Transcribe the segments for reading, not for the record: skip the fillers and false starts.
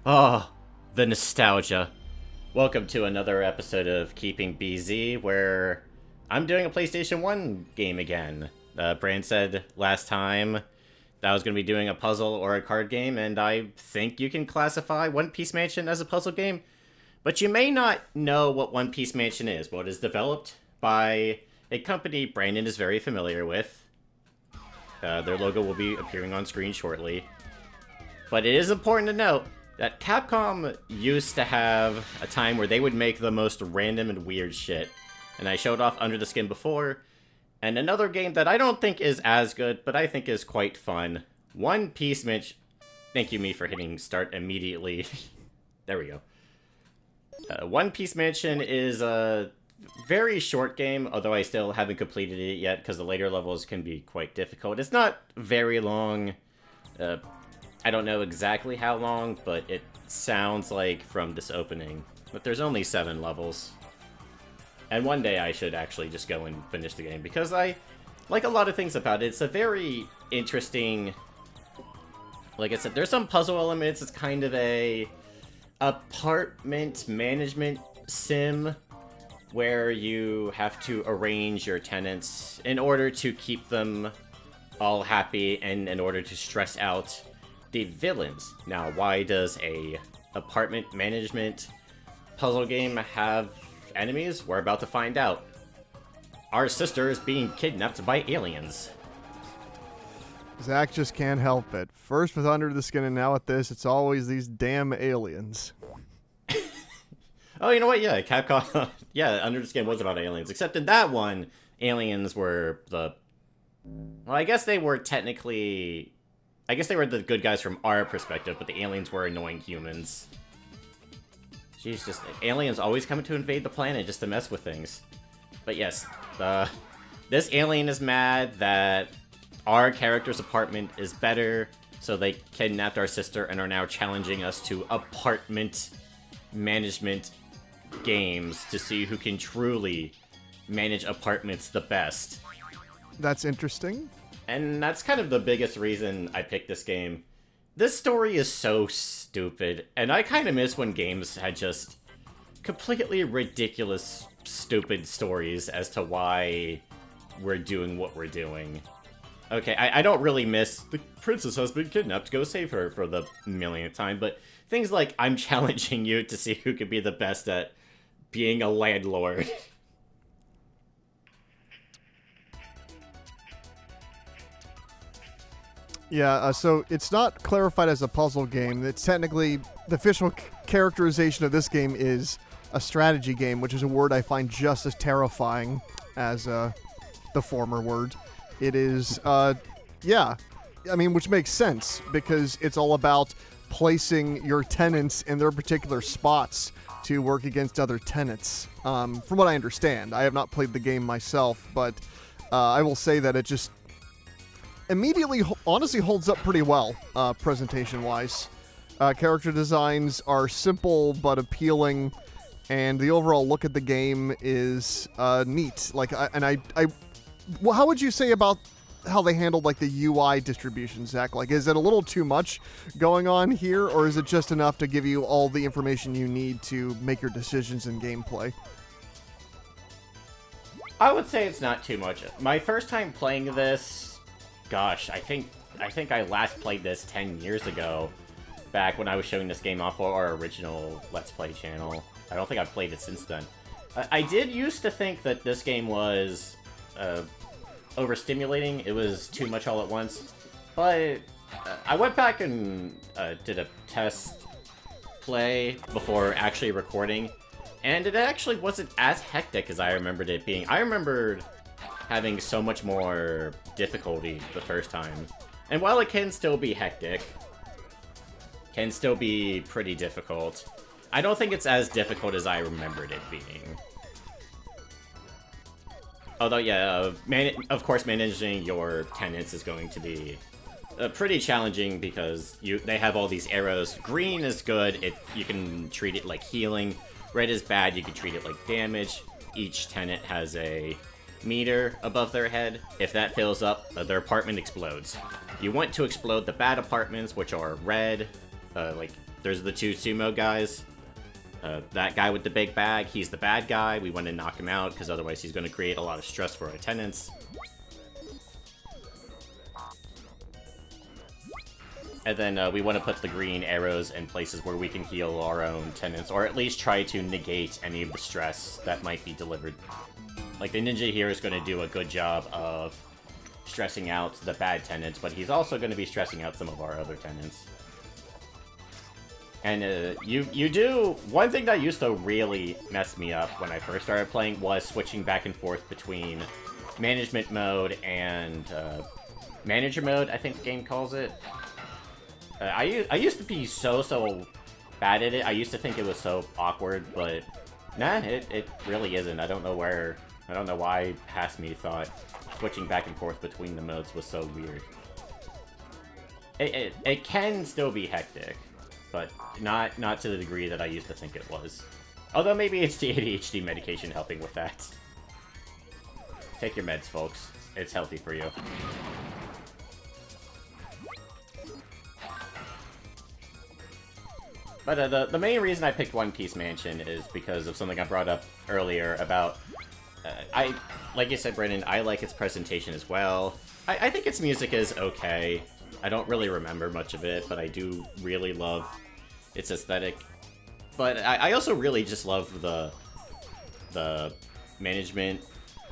Oh, the nostalgia. Welcome to another episode of Keeping BZ, where I'm doing a PlayStation 1 game again. Brand said last time that I was going to be doing a puzzle or a card game, and I think you can classify One Piece Mansion as a puzzle game. But you may not know what One Piece Mansion is. Well, it is developed by a company Brandon is very familiar with. Their logo will be appearing on screen shortly. But it is important to note that Capcom used to have a time where they would make the most random and weird shit. And I showed off Under the Skin before. And another game that I don't think is as good, but I think is quite fun. One Piece Mansion. Thank you, me, for hitting start immediately. There we go. One Piece Mansion is a very short game, although I still haven't completed it yet, because the later levels can be quite difficult. It's not very long. I don't know exactly how long, but it sounds like from this opening. But there's only 7 levels. And one day I should actually just go and finish the game, because I like a lot of things about it. It's a very interesting... Like I said, there's some puzzle elements. It's kind of a apartment management sim where you have to arrange your tenants in order to keep them all happy and in order to stress out the villains. Now, why does a apartment management puzzle game have enemies? We're about to find out. Our sister is being kidnapped by aliens. Zach just can't help it. First with Under the Skin and now with this, it's always these damn aliens. Oh, you know what? Yeah, Capcom... yeah, Under the Skin was about aliens. Except in that one, aliens were the... Well, I guess they were technically... I guess they were the good guys from our perspective, but the aliens were annoying humans. Jeez, just... aliens always coming to invade the planet just to mess with things. But yes, this alien is mad that our character's apartment is better, so they kidnapped our sister and are now challenging us to apartment management games to see who can truly manage apartments the best. That's interesting. And that's kind of the biggest reason I picked this game. This story is so stupid, and I kind of miss when games had just completely ridiculous, stupid stories as to why we're doing what we're doing. Okay, I don't really miss the princess has been kidnapped, go save her for the millionth time, but things like I'm challenging you to see who could be the best at being a landlord. Yeah, so it's not clarified as a puzzle game. It's technically, the official characterization of this game is a strategy game, which is a word I find just as terrifying as the former word. It is, yeah, I mean, which makes sense, because it's all about placing your tenants in their particular spots to work against other tenants. From what I understand, I have not played the game myself, but I will say that it just immediately, honestly, holds up pretty well, presentation-wise. Character designs are simple but appealing, and the overall look at the game is neat. Like, well, how would you say about how they handled like the UI distribution, Zach? Like, is it a little too much going on here, or is it just enough to give you all the information you need to make your decisions in gameplay? I would say it's not too much. My first time playing this, gosh, I think I last played this 10 years ago, back when I was showing this game off for our original Let's Play channel. I don't think I've played it since then. I did used to think that this game was overstimulating. It was too much all at once. But I went back and did a test play before actually recording, and it actually wasn't as hectic as I remembered it being. I remembered having so much more difficulty the first time. And while it can still be hectic, can still be pretty difficult, I don't think it's as difficult as I remembered it being. Although, yeah, of course, managing your tenants is going to be pretty challenging because they have all these arrows. Green is good. You can treat it like healing. Red is bad. You can treat it like damage. Each tenant has a meter above their head. If that fills up, their apartment explodes. You want to explode the bad apartments, which are red, like there's the two sumo guys. That guy with the big bag, he's the bad guy. We want to knock him out because otherwise he's going to create a lot of stress for our tenants. And then we want to put the green arrows in places where we can heal our own tenants, or at least try to negate any of the stress that might be delivered. Like, the ninja here is going to do a good job of stressing out the bad tenants, but he's also going to be stressing out some of our other tenants. And you do... One thing that used to really mess me up when I first started playing was switching back and forth between management mode and manager mode, I think the game calls it. I used to be so bad at it. I used to think it was so awkward, but nah, it really isn't. I don't know why past me thought switching back and forth between the modes was so weird. It can still be hectic, but not to the degree that I used to think it was. Although maybe it's the ADHD medication helping with that. Take your meds, folks. It's healthy for you. But the main reason I picked One Piece Mansion is because of something I brought up earlier about... like you said, Brennan, I like its presentation as well. I think its music is okay. I don't really remember much of it, but I do really love its aesthetic. But I also really just love the management,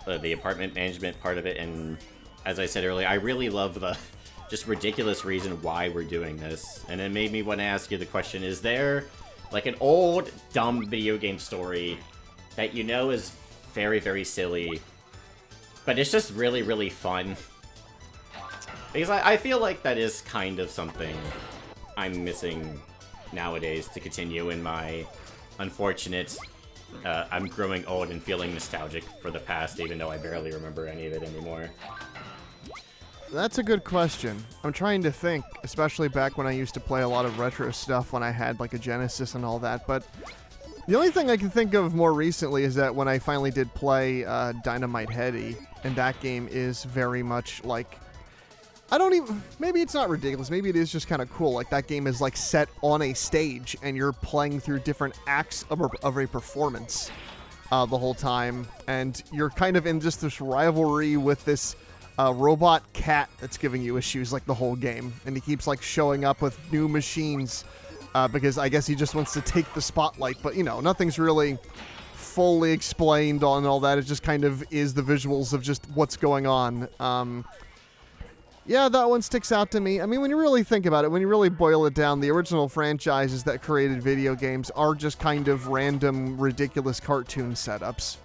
the apartment management part of it, and as I said earlier, I really love the just ridiculous reason why we're doing this. And it made me want to ask you the question, is there like an old, dumb video game story that you know is very, very silly, but it's just really, really fun? Because I feel like that is kind of something I'm missing nowadays to continue in my unfortunate... I'm growing old and feeling nostalgic for the past, even though I barely remember any of it anymore. That's a good question. I'm trying to think, especially back when I used to play a lot of retro stuff when I had like a Genesis and all that, but the only thing I can think of more recently is that when I finally did play Dynamite Heady, and that game is very much like... maybe it's not ridiculous, maybe it is just kind of cool. Like, that game is like set on a stage, and you're playing through different acts of a performance the whole time, and you're kind of in just this rivalry with this robot cat that's giving you issues like the whole game, and he keeps like showing up with new machines because I guess he just wants to take the spotlight, but you know, nothing's really fully explained on all that. It just kind of is the visuals of just what's going on. Yeah, that one sticks out to me. I mean, when you really think about it, when you really boil it down, the original franchises that created video games are just kind of random, ridiculous cartoon setups.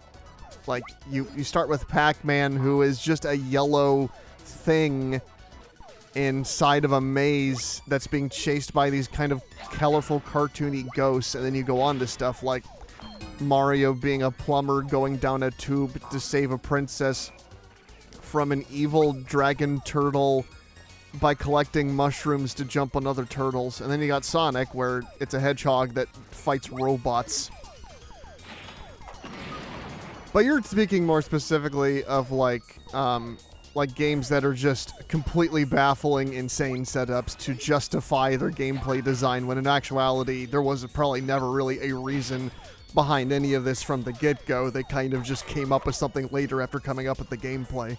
Like, you start with Pac-Man, who is just a yellow thing inside of a maze that's being chased by these kind of colorful, cartoony ghosts, and then you go on to stuff like Mario being a plumber going down a tube to save a princess from an evil dragon turtle by collecting mushrooms to jump on other turtles. And then you got Sonic, where it's a hedgehog that fights robots. But you're speaking more specifically of like games that are just completely baffling, insane setups to justify their gameplay design, when in actuality there was probably never really a reason behind any of this from the get-go. They kind of just came up with something later after coming up with the gameplay.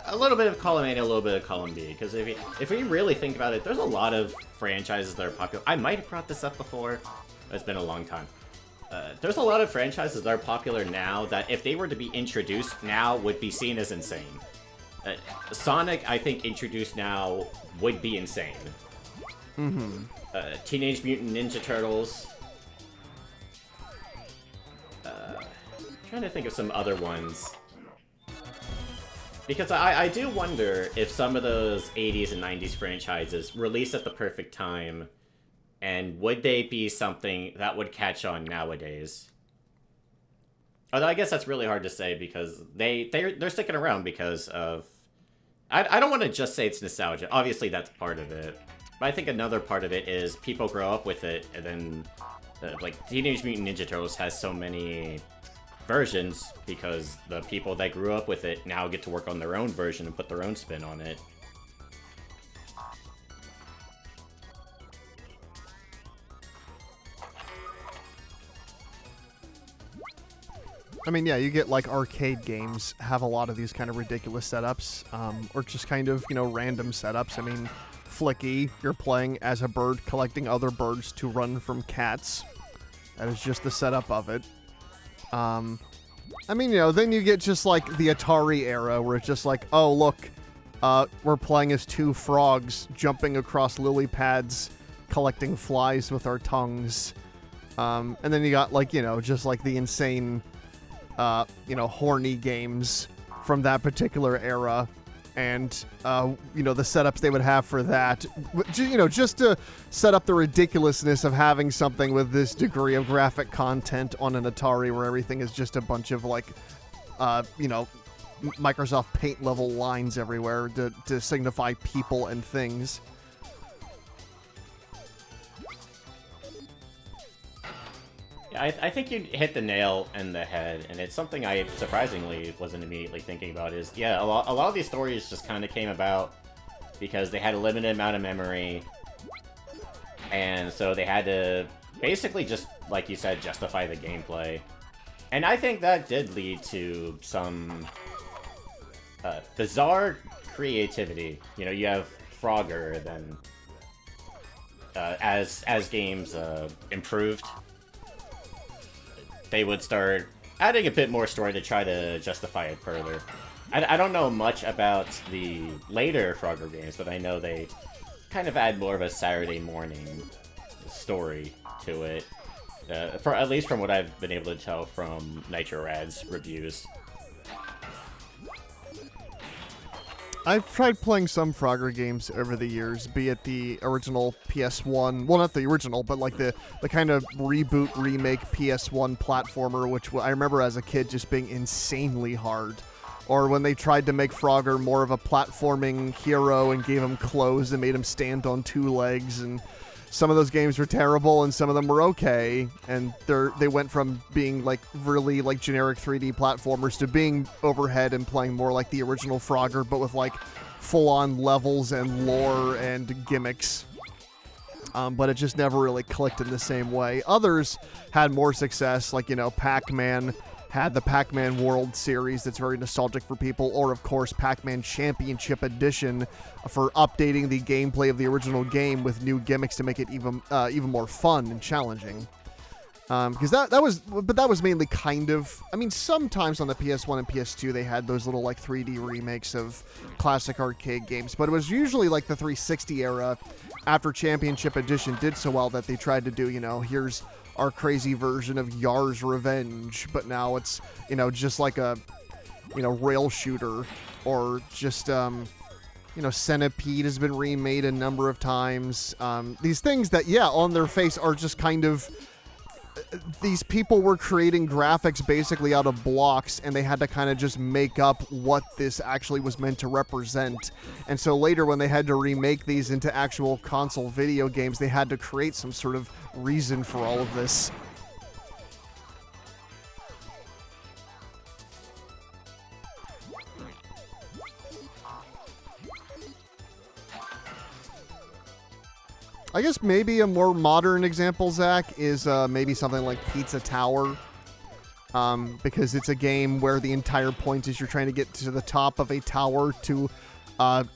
A little bit of column A and a little bit of column B, because if we really think about it, there's a lot of franchises that are popular. I might have brought this up before. It's been a long time. There's a lot of franchises that are popular now that if they were to be introduced now would be seen as insane. Sonic, I think, introduced now would be insane. Mm-hmm. Teenage Mutant Ninja Turtles. Trying to think of some other ones. Because I do wonder if some of those 80s and 90s franchises released at the perfect time, and would they be something that would catch on nowadays? Although I guess that's really hard to say, because they're sticking around because of... I don't want to just say it's nostalgia. Obviously, that's part of it. But I think another part of it is people grow up with it, and then... like, Teenage Mutant Ninja Turtles has so many versions because the people that grew up with it now get to work on their own version and put their own spin on it. I mean, yeah, you get like arcade games have a lot of these kind of ridiculous setups, or just kind of, random setups. I mean, Flicky, you're playing as a bird collecting other birds to run from cats. That is just the setup of it. I mean, then you get just like the Atari era where it's just like, oh, look, we're playing as two frogs jumping across lily pads, collecting flies with our tongues. And then you got like, just like the insane, horny games from that particular era. And, the setups they would have for that, just to set up the ridiculousness of having something with this degree of graphic content on an Atari where everything is just a bunch of, like, Microsoft Paint level lines everywhere to signify people and things. I think you hit the nail in the head, and it's something I surprisingly wasn't immediately thinking about is, a lot of these stories just kind of came about because they had a limited amount of memory, and so they had to basically just, like you said, justify the gameplay. And I think that did lead to some bizarre creativity. You have Frogger, then as games improved, they would start adding a bit more story to try to justify it further. I don't know much about the later Frogger games, but I know they kind of add more of a Saturday morning story to it. At least from what I've been able to tell from Nitro Rad's reviews. I've tried playing some Frogger games over the years, be it the original PS1, well, not the original, but like the kind of reboot, remake PS1 platformer, which I remember as a kid just being insanely hard. Or when they tried to make Frogger more of a platforming hero and gave him clothes and made him stand on two legs, and some of those games were terrible and some of them were okay, and they went from being like really like generic 3D platformers to being overhead and playing more like the original Frogger, but with like full-on levels and lore and gimmicks. But it just never really clicked in the same way. Others had more success, like, Pac-Man had the Pac-Man World Series that's very nostalgic for people, or of course Pac-Man Championship Edition for updating the gameplay of the original game with new gimmicks to make it even more fun and challenging. Because that was mainly kind of, I mean, sometimes on the PS1 and PS2 they had those little like 3D remakes of classic arcade games, but it was usually like the 360 era after Championship Edition did so well that they tried to do, here's our crazy version of Yar's Revenge, but now it's, just like a, rail shooter, or just, Centipede has been remade a number of times. These things that, on their face are just kind of, these people were creating graphics basically out of blocks, and they had to kind of just make up what this actually was meant to represent. And so later when they had to remake these into actual console video games, they had to create some sort of reason for all of this. I guess maybe a more modern example, Zach, is maybe something like Pizza Tower. Because it's a game where the entire point is you're trying to get to the top of a tower to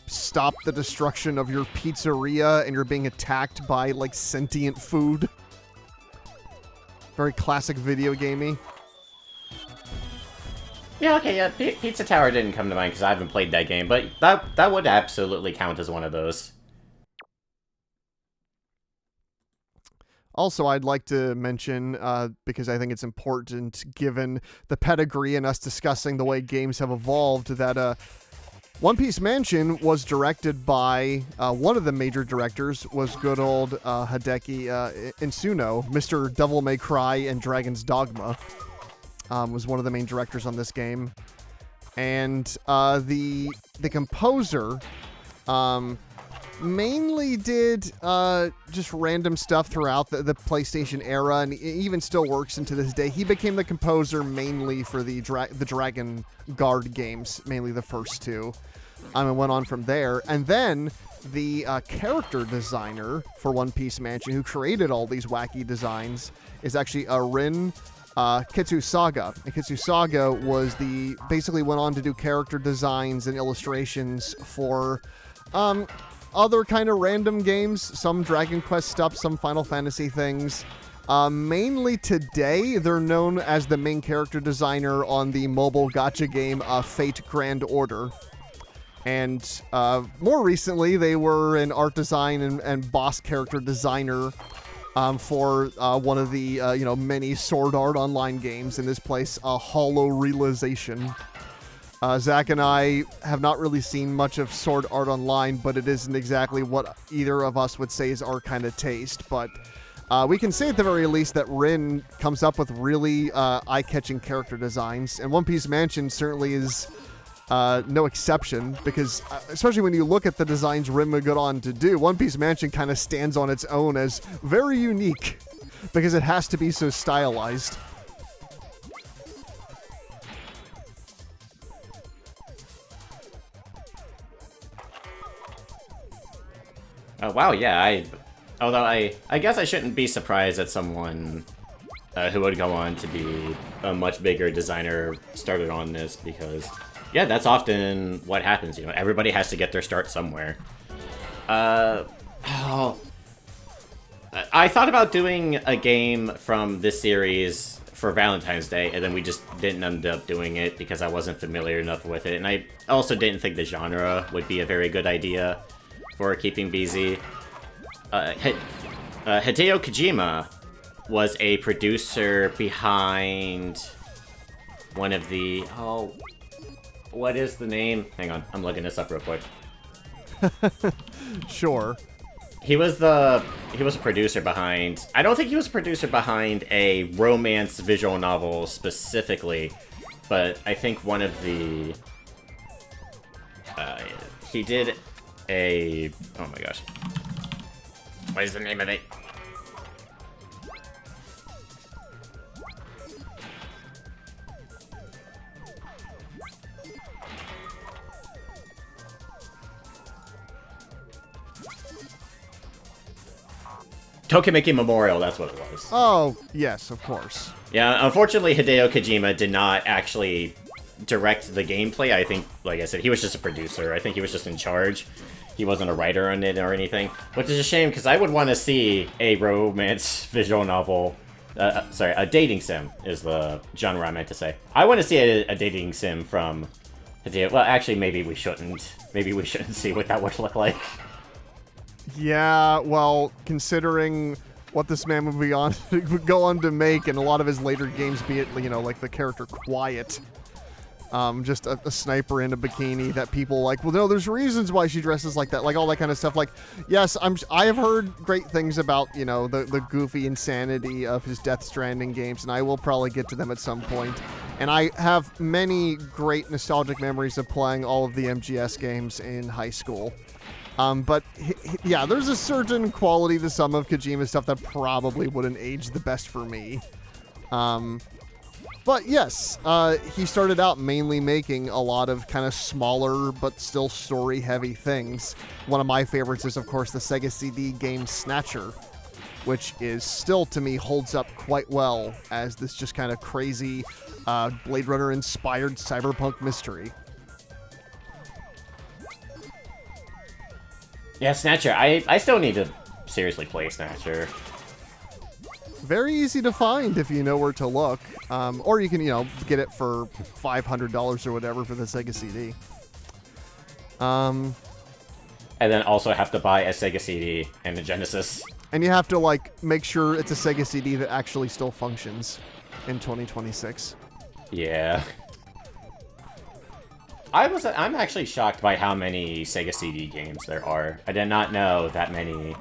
stop the destruction of your pizzeria, and you're being attacked by, like, sentient food. Very classic video gamey. Yeah, okay, yeah, Pizza Tower didn't come to mind because I haven't played that game, but that would absolutely count as one of those. Also, I'd like to mention, because I think it's important given the pedigree and us discussing the way games have evolved, that One Piece Mansion was directed by, one of the major directors was good old Hideki Insuno, Mr. Devil May Cry and Dragon's Dogma, was one of the main directors on this game. And the composer mainly did just random stuff throughout the PlayStation era, and even still works into this day. He became the composer mainly for the Dragon Guard games, mainly the first two, and went on from there. And then the character designer for One Piece Mansion, who created all these wacky designs, is actually Rin Kitsu Saga. And Kitsu Saga was basically went on to do character designs and illustrations for other kind of random games, some Dragon Quest stuff, some Final Fantasy things. Mainly today, they're known as the main character designer on the mobile gacha game Fate Grand Order. And more recently, they were an art design and boss character designer for one of the many Sword Art Online games in this place, Hollow Realization. Zach and I have not really seen much of Sword Art Online, but it isn't exactly what either of us would say is our kind of taste. But we can say at the very least that Rin comes up with really eye-catching character designs, and One Piece Mansion certainly is no exception, because especially when you look at the designs Rin would go on to do, One Piece Mansion kind of stands on its own as very unique, because it has to be so stylized. Wow, yeah, although I guess I shouldn't be surprised that someone who would go on to be a much bigger designer started on this, because, yeah, that's often what happens, everybody has to get their start somewhere. I thought about doing a game from this series for Valentine's Day, and then we just didn't end up doing it because I wasn't familiar enough with it, and I also didn't think the genre would be a very good idea for Keeping BZ. Hideo Kojima was a producer behind one of the... Oh, what is the name? Hang on, I'm looking this up real quick. Sure. He was a producer behind... I don't think he was a producer behind a romance visual novel specifically, but I think one of the... he did a... Oh my gosh. What is the name of it? Tokimeki Memorial, that's what it was. Oh, yes, of course. Yeah, unfortunately, Hideo Kojima did not actually direct the gameplay. I think, like I said, he was just a producer. I think he was just in charge. He wasn't a writer on it or anything. Which is a shame, because I would want to see a romance visual novel... sorry, a dating sim is the genre I meant to say. I want to see a dating sim from Hideo... Well, actually, maybe we shouldn't. Maybe we shouldn't see what that would look like. Yeah, well, considering what this man would go on to make, and a lot of his later games, be it, like the character Quiet, just a sniper in a bikini that people like, well, no, there's reasons why she dresses like that, like all that kind of stuff. Like, yes, I have heard great things about, the goofy insanity of his Death Stranding games, and I will probably get to them at some point. And I have many great nostalgic memories of playing all of the MGS games in high school. But yeah, there's a certain quality to some of Kojima's stuff that probably wouldn't age the best for me. But yes, he started out mainly making a lot of kind of smaller but still story-heavy things. One of my favorites is, of course, the Sega CD game Snatcher, which is still, to me, holds up quite well as this just kind of crazy Blade Runner-inspired cyberpunk mystery. Yeah, Snatcher. I still need to seriously play Snatcher. Very easy to find if you know where to look. Or you can, get it for $500 or whatever for the Sega CD. And then also have to buy a Sega CD and a Genesis. And you have to, make sure it's a Sega CD that actually still functions in 2026. Yeah. I'm actually shocked by how many Sega CD games there are. I did not know that many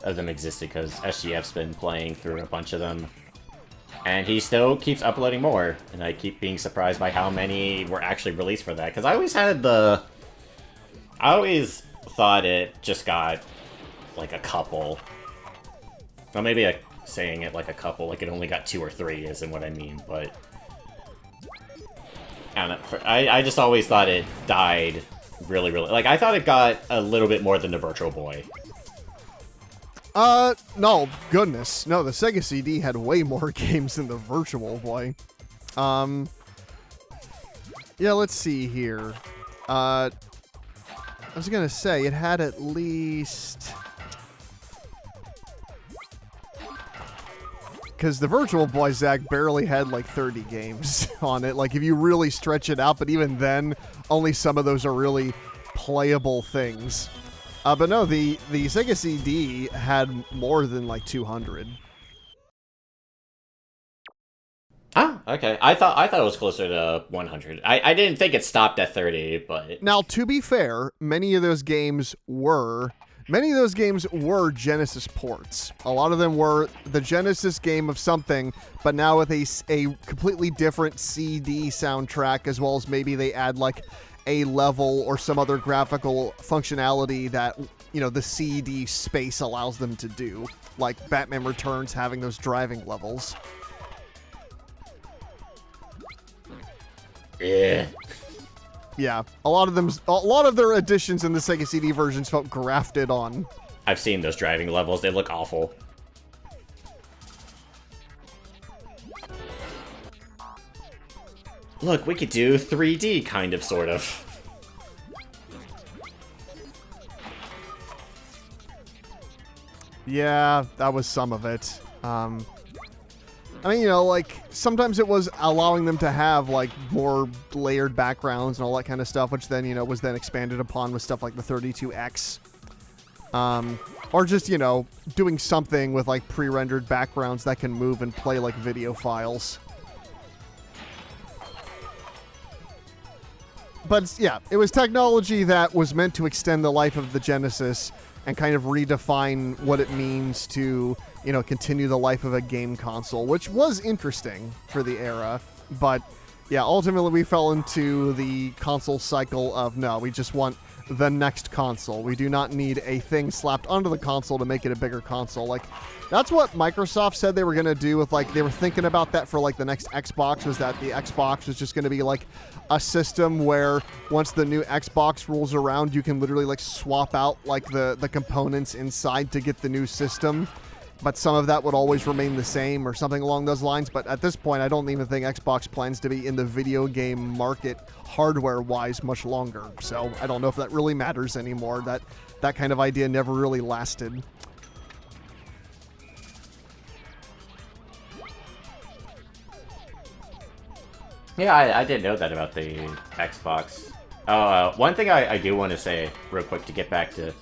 of them existed, because SGF's been playing through a bunch of them. And he still keeps uploading more, and I keep being surprised by how many were actually released for that. Because I always thought it just got, a couple. Well, maybe saying it like a couple, like it only got 2 or 3 isn't what I mean, but... I don't know. I just always thought it died really, really... I thought it got a little bit more than the Virtual Boy. No, goodness. No, the Sega CD had way more games than the Virtual Boy. Yeah, let's see here. I was gonna say, it had at least... Because the Virtual Boy, Zach, barely had like 30 games on it. Like, if you really stretch it out, but even then, only some of those are really playable things. But no, the Sega CD had more than like 200. Ah, okay. I thought it was closer to 100. I didn't think it stopped at 30, but... Now, to be fair, many of those games were Genesis ports. A lot of them were the Genesis game of something, but now with a completely different CD soundtrack, as well as maybe they add like a level or some other graphical functionality that, you know, the CD space allows them to do, like Batman Returns having those driving levels. Yeah. Yeah, a lot of their additions in the Sega CD versions felt grafted on. I've seen those driving levels. They look awful. Look, we could do 3D, kind of, sort of. Yeah, that was some of it. I mean, you know, like, sometimes it was allowing them to have, like, more layered backgrounds and all that kind of stuff, which then, you know, was then expanded upon with stuff like the 32X. Or just, you know, doing something with, like, pre-rendered backgrounds that can move and play like video files. But, yeah, it was technology that was meant to extend the life of the Genesis and kind of redefine what it means to, you know, continue the life of a game console, which was interesting for the era. But, yeah, ultimately we fell into the console cycle of, no, we just want the next console. We do not need a thing slapped onto the console to make it a bigger console. Like, that's what Microsoft said they were going to do with, like, they were thinking about that for, like, the next Xbox, was that the Xbox was just going to be, like, a system where once the new Xbox rolls around, you can literally, like, swap out, like, the components inside to get the new system. But some of that would always remain the same or something along those lines. But at this point, I don't even think Xbox plans to be in the video game market hardware-wise much longer. So I don't know if that really matters anymore. That kind of idea never really lasted. Yeah, I didn't know that about the Xbox. One thing I do want to say real quick to get back to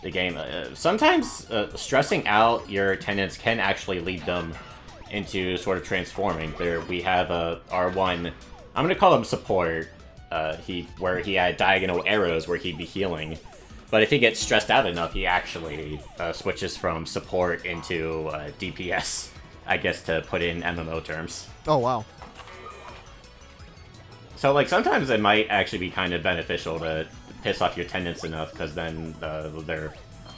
the game. Sometimes stressing out your tenants can actually lead them into sort of transforming. There we have R1. I'm gonna call him support. Where he had diagonal arrows where he'd be healing, but if he gets stressed out enough, he actually switches from support into DPS. I guess to put in MMO terms. Oh wow. So like sometimes it might actually be kind of beneficial to piss off your tenants enough, because then their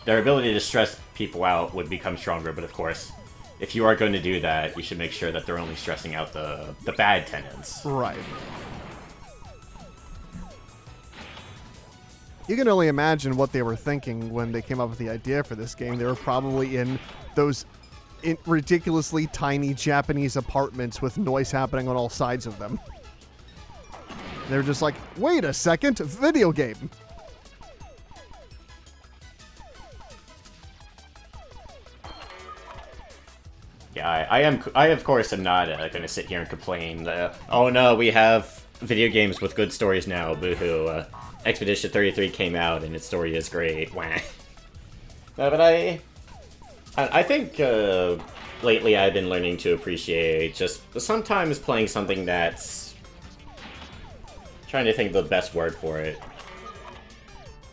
ability to stress people out would become stronger. But of course, if you are going to do that, you should make sure that they're only stressing out the bad tenants. Right. You can only imagine what they were thinking when they came up with the idea for this game. They were probably in those ridiculously tiny Japanese apartments with noise happening on all sides of them. They're just like, wait a second, video game. Yeah, I of course am not going to sit here and complain. Oh no, we have video games with good stories now. Boo-hoo. Expedition 33 came out and its story is great. Wah. But I think lately I've been learning to appreciate just sometimes playing something that's... trying to think of the best word for it.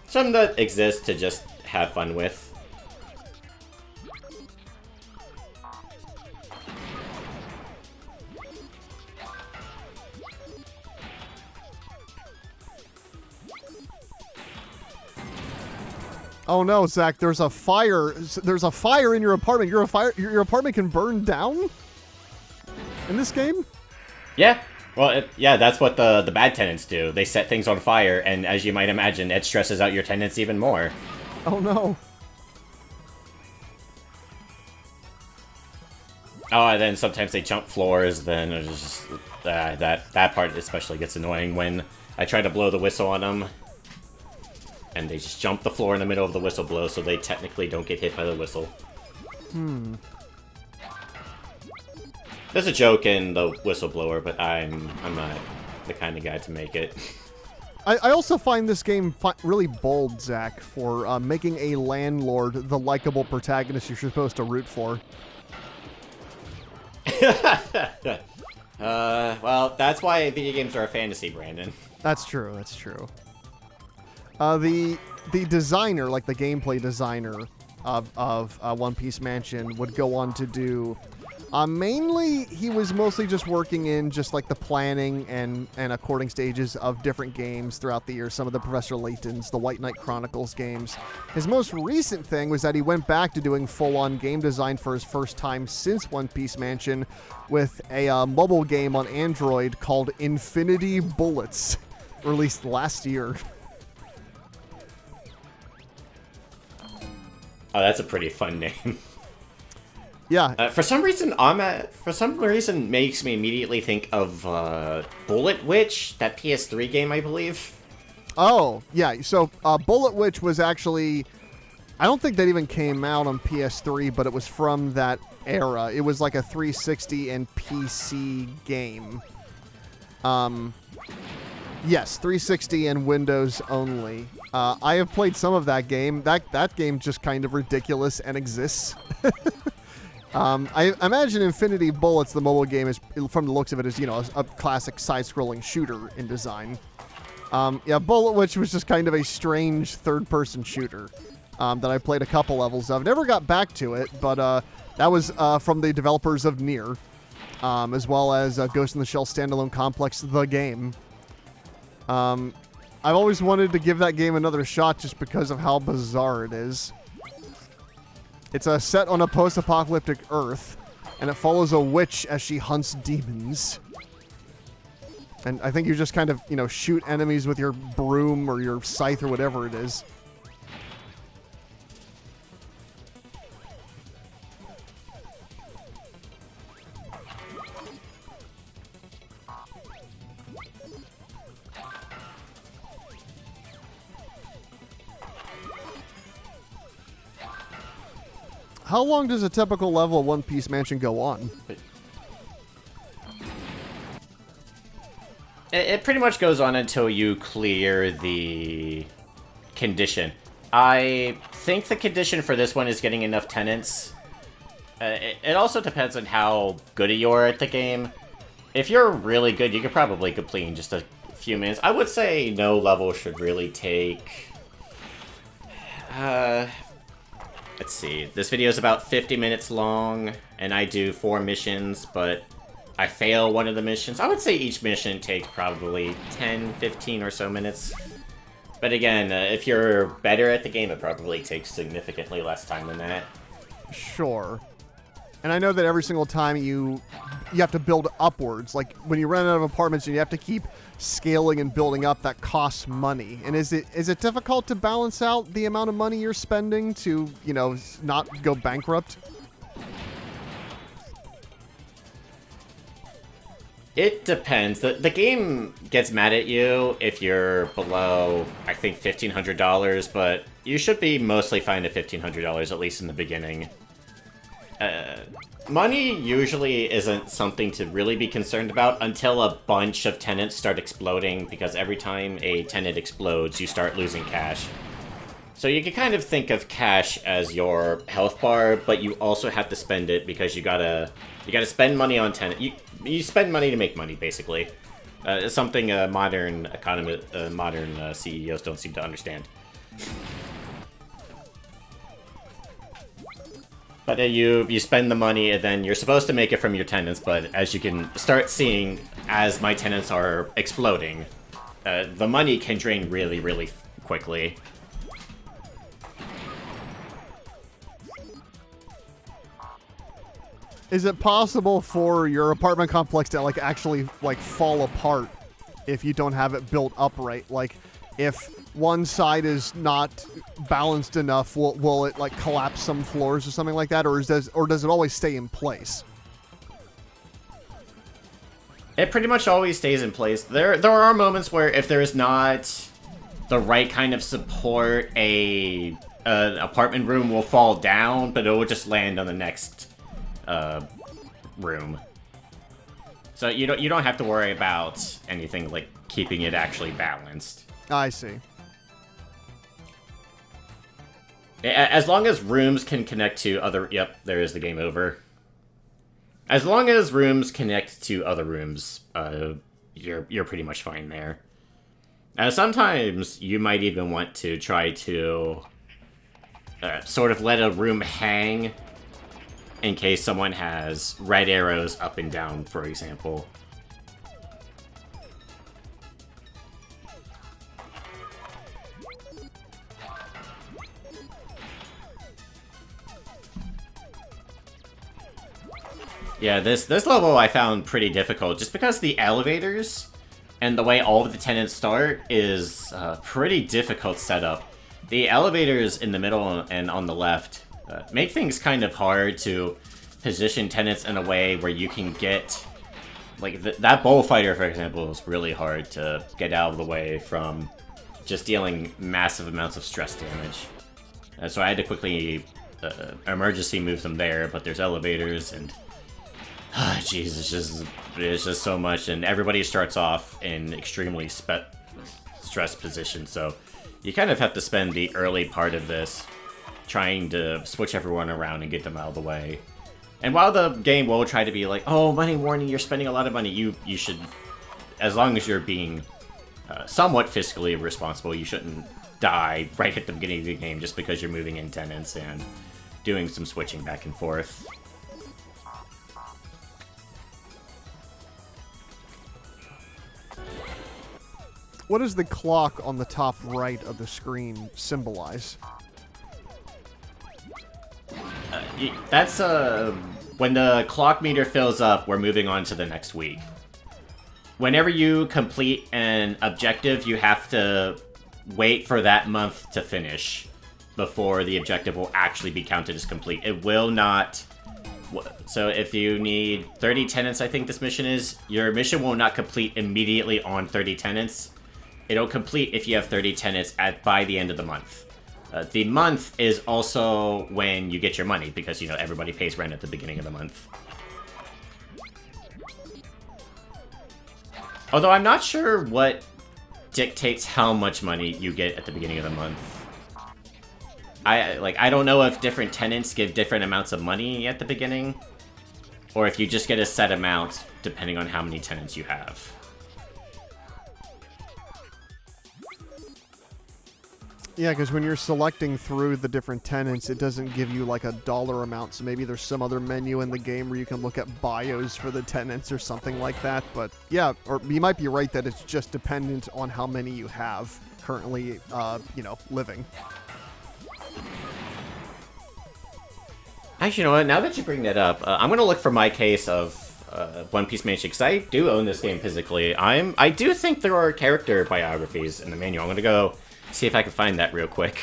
Something that exists to just have fun with. Oh no, Zach, there's a fire. There's a fire in your apartment. Your apartment can burn down? In this game? Yeah. Well, yeah, that's what the bad tenants do. They set things on fire, and as you might imagine, it stresses out your tenants even more. Oh no. Oh, and then sometimes they jump floors, then it's just... that part especially gets annoying when I try to blow the whistle on them. And they just jump the floor in the middle of the whistle blow, so they technically don't get hit by the whistle. There's a joke in the whistleblower, but I'm not the kind of guy to make it. I also find this game really bold, Zach, for making a landlord the likable protagonist you're supposed to root for. Well, that's why video games are a fantasy, Brandon. That's true, that's true. The designer, like the gameplay designer of One Piece Mansion, would go on to do... mainly, he was mostly just working in just like the planning and according stages of different games throughout the year. Some of the Professor Laytons, the White Knight Chronicles games. His most recent thing was that he went back to doing full-on game design for his first time since One Piece Mansion with a mobile game on Android called Infinity Bullets, released last year. Oh, that's a pretty fun name. Yeah. For some reason, makes me immediately think of Bullet Witch, that PS3 game, I believe. Oh, yeah. So Bullet Witch was actually... I don't think that even came out on PS3, but it was from that era. It was like a 360 and PC game. Yes, 360 and Windows only. I have played some of that game. That game's just kind of ridiculous and exists. I imagine Infinity Bullets, the mobile game, is, from the looks of it, is, you know, a classic side-scrolling shooter in design. Yeah, Bullet Witch was just kind of a strange third-person shooter that I played a couple levels of. Never got back to it, but that was from the developers of Nier, as well as Ghost in the Shell standalone complex, The Game. I've always wanted to give that game another shot just because of how bizarre it is. It's set on a post-apocalyptic Earth, and it follows a witch as she hunts demons. And I think you just kind of, you know, shoot enemies with your broom or your scythe or whatever it is. How long does a typical level of One Piece Mansion go on? It pretty much goes on until you clear the condition. I think the condition for this one is getting enough tenants. It also depends on how good you are at the game. If you're really good, you could probably complete in just a few minutes. I would say no level should really take... let's see. This video is about 50 minutes long, and I do 4 missions, but I fail one of the missions. I would say each mission takes probably 10, 15 or so minutes. But again, if you're better at the game, it probably takes significantly less time than that. Sure. And I know that every single time you have to build upwards. Like, when you run out of apartments and you have to keep scaling and building up, that costs money. And is it difficult to balance out the amount of money you're spending to, you know, not go bankrupt? It depends. The game gets mad at you if you're below, I think, $1,500, but you should be mostly fine at $1,500, at least in the beginning. Money usually isn't something to really be concerned about until a bunch of tenants start exploding, because every time a tenant explodes, you start losing cash. So you can kind of think of cash as your health bar, but you also have to spend it because you gotta spend money on tenant. You spend money to make money, basically. It's something modern CEOs don't seem to understand. But you spend the money, and then you're supposed to make it from your tenants, but as you can start seeing, as my tenants are exploding, the money can drain really, really quickly. Is it possible for your apartment complex to, like, actually, like, fall apart if you don't have it built upright? Like, if one side is not balanced enough, will it, like, collapse some floors or something like that? Or does it always stay in place? It pretty much always stays in place. There are moments where if there is not the right kind of support, an apartment room will fall down, but it will just land on the next room. So you don't have to worry about anything like keeping it actually balanced. I see. As long as rooms can connect to other... Yep, there is the game over. As long as rooms connect to other rooms, you're pretty much fine there. Sometimes you might even want to try to sort of let a room hang in case someone has red arrows up and down, for example. Yeah, this level I found pretty difficult, just because the elevators and the way all of the tenants start is a pretty difficult setup. The elevators in the middle and on the left make things kind of hard to position tenants in a way where you can get... Like, that bullfighter, for example, is really hard to get out of the way from just dealing massive amounts of stress damage. So I had to quickly emergency move them there, but there's elevators and... Jeez, it's just so much, and everybody starts off in extremely stressed position, so you kind of have to spend the early part of this trying to switch everyone around and get them out of the way. And while the game will try to be like, oh, money warning, you're spending a lot of money, you should, as long as you're being somewhat fiscally responsible, you shouldn't die right at the beginning of the game just because you're moving in tenants and doing some switching back and forth. What does the clock on the top right of the screen symbolize? That's when the clock meter fills up, we're moving on to the next week. Whenever you complete an objective, you have to wait for that month to finish before the objective will actually be counted as complete. It will not... So if you need 30 tenants, I think this mission is, your mission will not complete immediately on 30 tenants. It'll complete if you have 30 tenants by the end of the month. The month is also when you get your money, because, you know, everybody pays rent at the beginning of the month. Although I'm not sure what dictates how much money you get at the beginning of the month. I don't know if different tenants give different amounts of money at the beginning, or if you just get a set amount depending on how many tenants you have. Yeah, because when you're selecting through the different tenants, it doesn't give you like a dollar amount, so maybe there's some other menu in the game where you can look at bios for the tenants or something like that. But yeah, or you might be right that it's just dependent on how many you have currently, living. Actually, you know what? Now that you bring that up, I'm going to look for my case of One Piece Mansion, because I do own this game physically. I do think there are character biographies in the manual. I'm going to go see if I can find that real quick.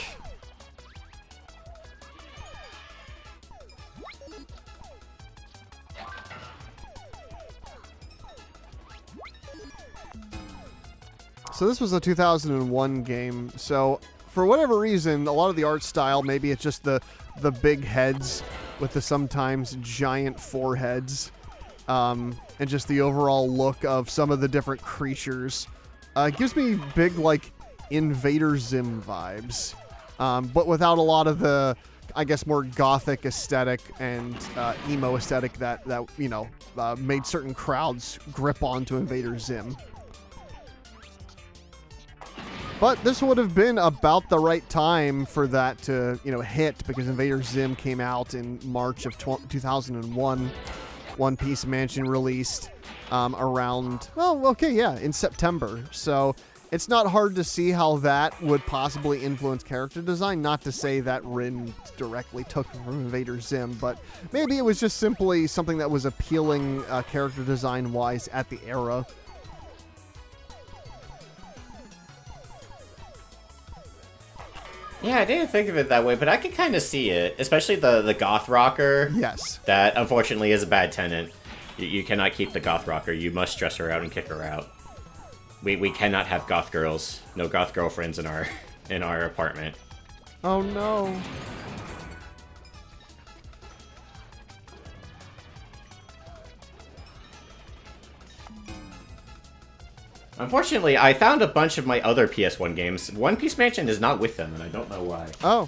So this was a 2001 game, so for whatever reason, a lot of the art style, maybe it's just the big heads with the sometimes giant foreheads, and just the overall look of some of the different creatures. It gives me big, like, Invader Zim vibes, but without a lot of the, I guess, more gothic aesthetic and emo aesthetic that made certain crowds grip onto Invader Zim. But this would have been about the right time for that to, hit, because Invader Zim came out in March of 2001. One Piece Mansion released around, in September. So it's not hard to see how that would possibly influence character design. Not to say that Rin directly took from Invader Zim, but maybe it was just simply something that was appealing character design-wise at the era. Yeah, I didn't think of it that way, but I can kind of see it. Especially the goth rocker. Yes. That, unfortunately, is a bad tenant. You cannot keep the goth rocker. You must stress her out and kick her out. We cannot have goth girls. No goth girlfriends in our apartment. Oh no. Unfortunately, I found a bunch of my other PS1 games. One Piece Mansion is not with them, and I don't know why. Oh.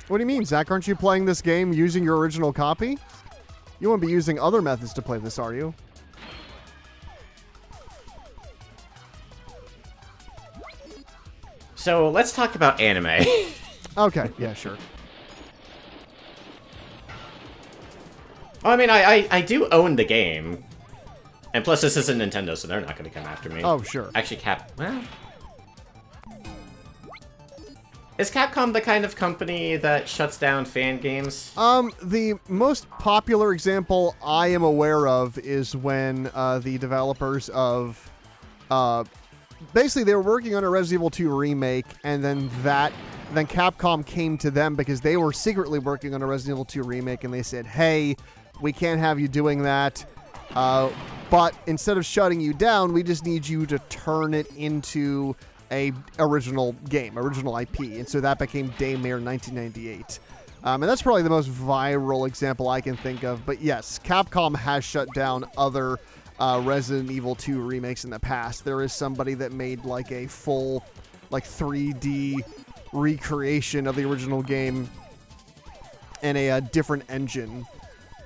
What do you mean, Zach? Aren't you playing this game using your original copy? You won't be using other methods to play this, are you? So, let's talk about anime. Okay, yeah, sure. Well, I mean, I do own the game. And plus, this isn't Nintendo, so they're not going to come after me. Oh, sure. Actually, well... Is Capcom the kind of company that shuts down fan games? The most popular example I am aware of is when the developers of... basically, they were working on a Resident Evil 2 remake, and then Capcom came to them because they were secretly working on a Resident Evil 2 remake, and they said, hey, we can't have you doing that. But instead of shutting you down, we just need you to turn it into a original game, original IP. And so that became Daymare 1998. And that's probably the most viral example I can think of. But yes, Capcom has shut down other Resident Evil 2 remakes in the past. There is somebody that made like a full 3D recreation of the original game in a different engine.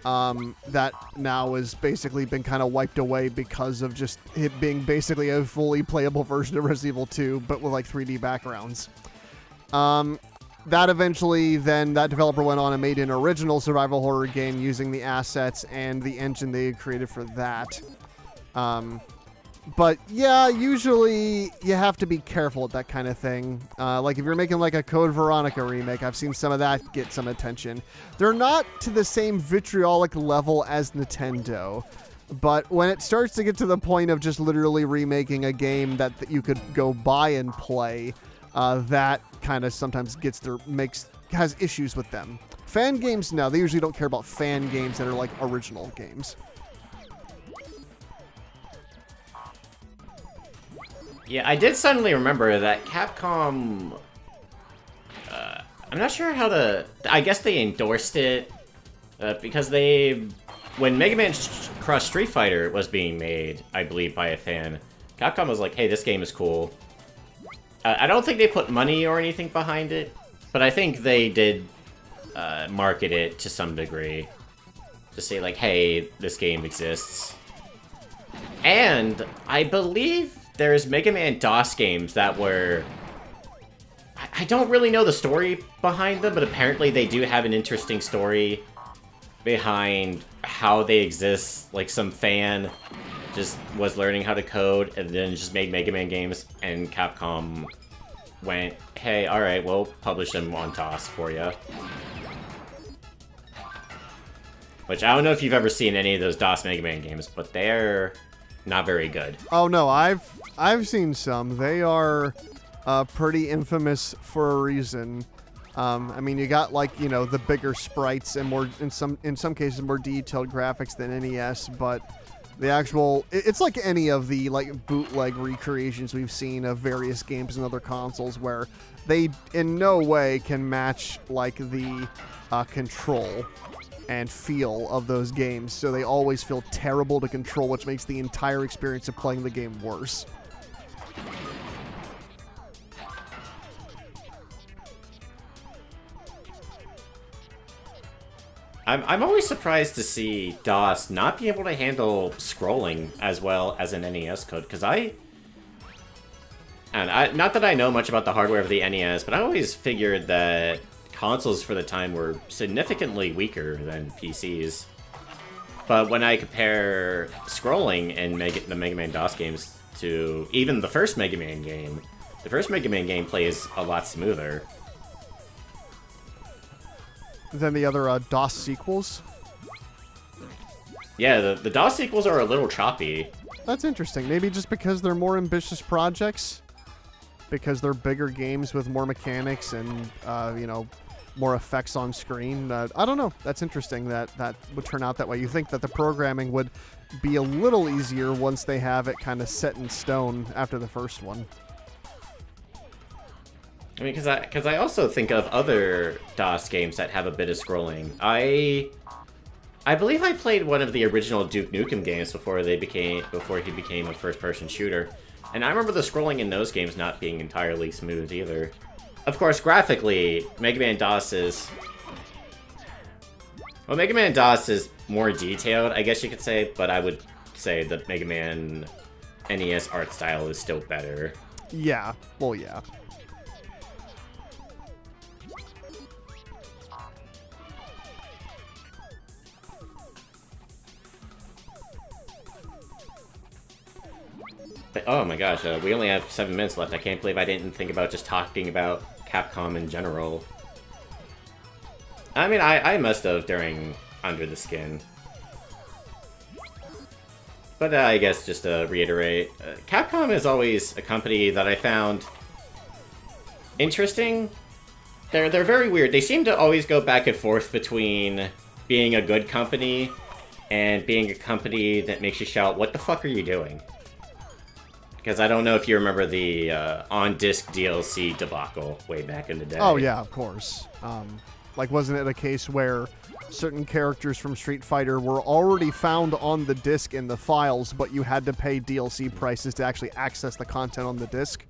That now has basically been kind of wiped away because of just it being basically a fully playable version of Resident Evil 2, but with 3D backgrounds. That eventually, then that developer went on and made an original survival horror game using the assets and the engine they had created for that. But yeah, usually you have to be careful with that kind of thing. If you're making a Code Veronica remake, I've seen some of that get some attention. They're not to the same vitriolic level as Nintendo, but when it starts to get to the point of just literally remaking a game that you could go buy and play, that kind of sometimes has issues with them. Fan games, no, they usually don't care about fan games that are original games. Yeah, I did suddenly remember that Capcom... I'm not sure how to... I guess they endorsed it because when Mega Man Cross Street Fighter was being made, I believe, by a fan, Capcom was like, hey, this game is cool. I don't think they put money or anything behind it, but I think they did market it to some degree. To say, hey, this game exists. And I believe there's Mega Man DOS games that were... I don't really know the story behind them, but apparently they do have an interesting story behind how they exist. Some fan just was learning how to code and then just made Mega Man games, and Capcom went, hey, alright, we'll publish them on DOS for you. Which, I don't know if you've ever seen any of those DOS Mega Man games, but they're not very good. Oh no, I've seen some. They are pretty infamous for a reason. I mean, you got the bigger sprites and more in some cases more detailed graphics than NES, but the actual it's like any of the bootleg recreations we've seen of various games and other consoles where they in no way can match the control and feel of those games, so they always feel terrible to control, which makes the entire experience of playing the game worse. I'm always surprised to see DOS not be able to handle scrolling as well as an NES code, because not that I know much about the hardware of the NES, but I always figured that consoles for the time were significantly weaker than PCs. But when I compare scrolling in the Mega Man DOS games to even the first Mega Man game, the first Mega Man game plays a lot smoother. Than the other DOS sequels? Yeah, the DOS sequels are a little choppy. That's interesting. Maybe just because they're more ambitious projects? Because they're bigger games with more mechanics and, more effects on screen. I don't know. That's interesting that that would turn out that way. You think that the programming would be a little easier once they have it kind of set in stone after the first one. I mean, because I also think of other DOS games that have a bit of scrolling. I believe I played one of the original Duke Nukem games before he became a first-person shooter, and I remember the scrolling in those games not being entirely smooth either. Of course, graphically, Mega Man DOS is... Well, Mega Man DOS is more detailed, I guess you could say, but I would say the Mega Man NES art style is still better. Yeah, well, yeah. But, oh my gosh, we only have 7 minutes left. I can't believe I didn't think about just talking about Capcom in general. I mean, I must have during Under the Skin. But I guess just to reiterate, Capcom is always a company that I found interesting. They're very weird. They seem to always go back and forth between being a good company and being a company that makes you shout, "What the fuck are you doing?" Because I don't know if you remember the on-disc DLC debacle way back in the day. Oh, yeah, of course. Like, wasn't it a case where certain characters from Street Fighter were already found on the disc in the files, but you had to pay DLC prices to actually access the content on the disc?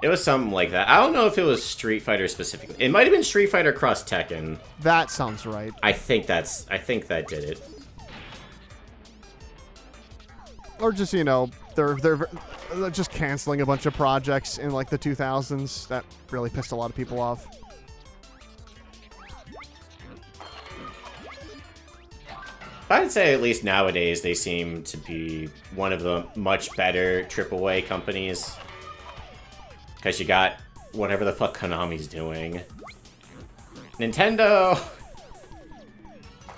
It was something like that. I don't know if it was Street Fighter specifically. It might have been Street Fighter Cross Tekken. That sounds right. I think that did it. Or just, you know, they're just canceling a bunch of projects in like the 2000s. That really pissed a lot of people off. I'd say at least nowadays they seem to be one of the much better AAA companies. Because you got whatever the fuck Konami's doing. Nintendo...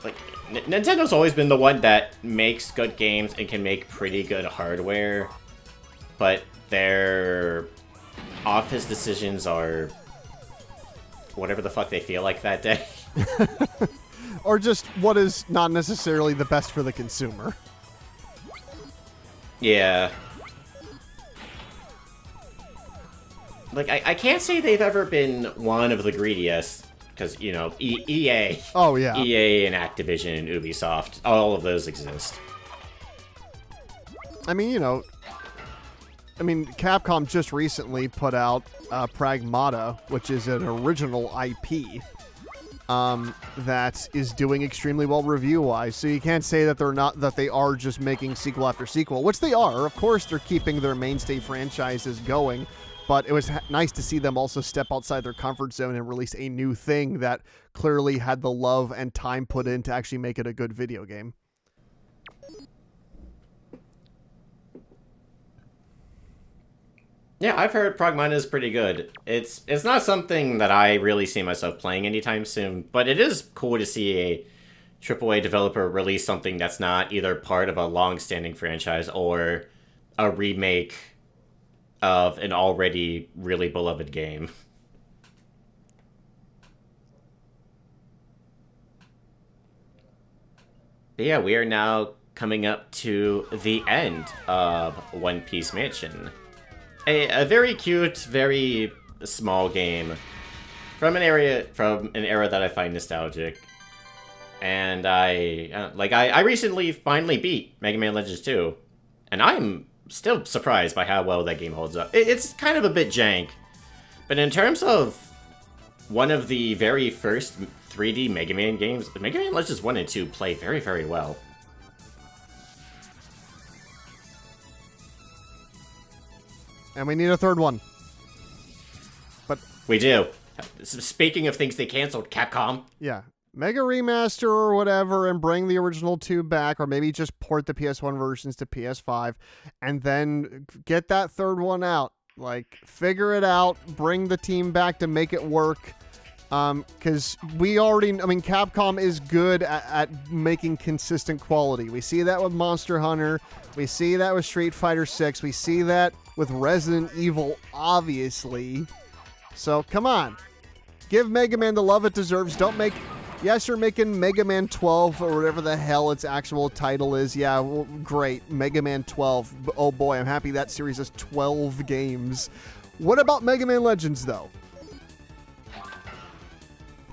Like, Nintendo's always been the one that makes good games and can make pretty good hardware. But their office decisions are whatever the fuck they feel like that day. Or just what is not necessarily the best for the consumer. Yeah. Like, I can't say they've ever been one of the greediest, because, you know, EA. Oh, yeah. EA and Activision and Ubisoft, all of those exist. I mean, you know, Capcom just recently put out Pragmata, which is an original IP that is doing extremely well review-wise. So you can't say that they are just making sequel after sequel, which they are. Of course, they're keeping their mainstay franchises going. But it was nice to see them also step outside their comfort zone and release a new thing that clearly had the love and time put in to actually make it a good video game. Yeah, I've heard Pragmata is pretty good. It's not something that I really see myself playing anytime soon, but it is cool to see a AAA developer release something that's not either part of a long-standing franchise or a remake of an already really beloved game. But yeah, we are now coming up to the end of One Piece Mansion. A very cute, very small game from an era that I find nostalgic. And I recently finally beat Mega Man Legends 2, and I'm still surprised by how well that game holds up. It's kind of a bit jank, but in terms of one of the very first 3D Mega Man games, Mega Man Legends 1 and 2 play very, very well. And we need a third one. But we do. Speaking of things they canceled, Capcom. Yeah. Mega Remaster or whatever and bring the original 2 back, or maybe just port the PS1 versions to PS5 and then get that third one out. Like, figure it out, bring the team back to make it work. Because Capcom is good at making consistent quality. We see that with Monster Hunter. We see that with Street Fighter 6. We see that with Resident Evil, obviously. So, come on. Give Mega Man the love it deserves. Don't make... Yes, you're making Mega Man 12 or whatever the hell its actual title is. Yeah, well, great. Mega Man 12. Oh boy, I'm happy that series has 12 games. What about Mega Man Legends, though?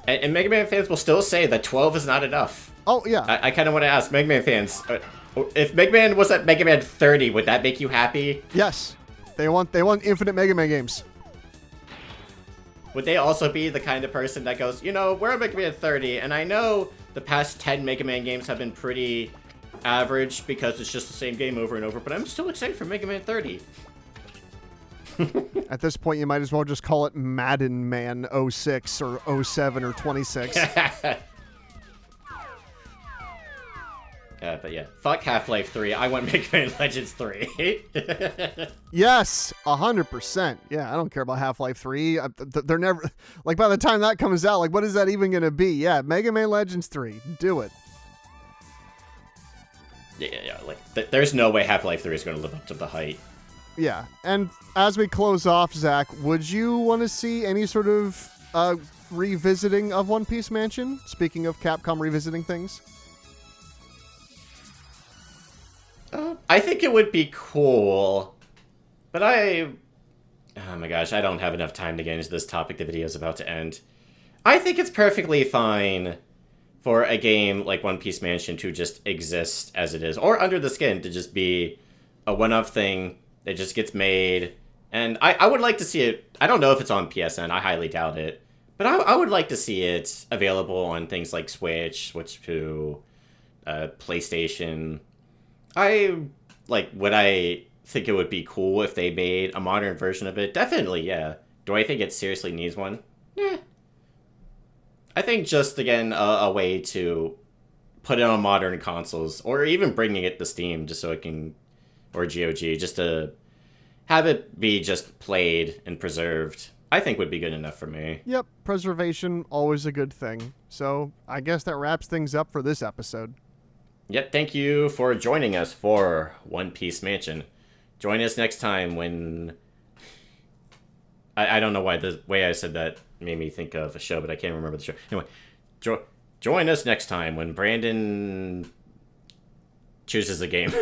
And Mega Man fans will still say that 12 is not enough. Oh, yeah. I kind of want to ask Mega Man fans, if Mega Man was at Mega Man 30, would that make you happy? Yes. They want infinite Mega Man games. Would they also be the kind of person that goes, we're at Mega Man 30, and I know the past 10 Mega Man games have been pretty average because it's just the same game over and over, but I'm still excited for Mega Man 30. At this point, you might as well just call it Madden Man 06 or 07 or 26. But yeah, fuck Half-Life 3. I want Mega Man Legends 3. Yes, 100%. Yeah, I don't care about Half-Life 3. They're never... Like, by the time that comes out, like, what is that even going to be? Yeah, Mega Man Legends 3. Do it. Yeah. Like, there's no way Half-Life 3 is going to live up to the hype. Yeah, and as we close off, Zach, would you want to see any sort of revisiting of One Piece Mansion? Speaking of Capcom revisiting things. I think it would be cool, but oh my gosh, I don't have enough time to get into this topic. The video is about to end. I think it's perfectly fine for a game like One Piece Mansion to just exist as it is, or Under the Skin to just be a one-off thing that just gets made. And I would like to see it. I don't know if it's on PSN. I highly doubt it. But I would like to see it available on things like Switch 2, PlayStation. Would I think it would be cool if they made a modern version of it? Definitely, yeah. Do I think it seriously needs one? Yeah. I think just, again, a way to put it on modern consoles, or even bringing it to Steam just so it can, or GOG, just to have it be just played and preserved, I think would be good enough for me. Yep, preservation, always a good thing. So, I guess that wraps things up for this episode. Yep, thank you for joining us for One Piece Mansion. Join us next time when... I don't know why the way I said that made me think of a show, but I can't remember the show. Anyway, join us next time when Brandon chooses a game.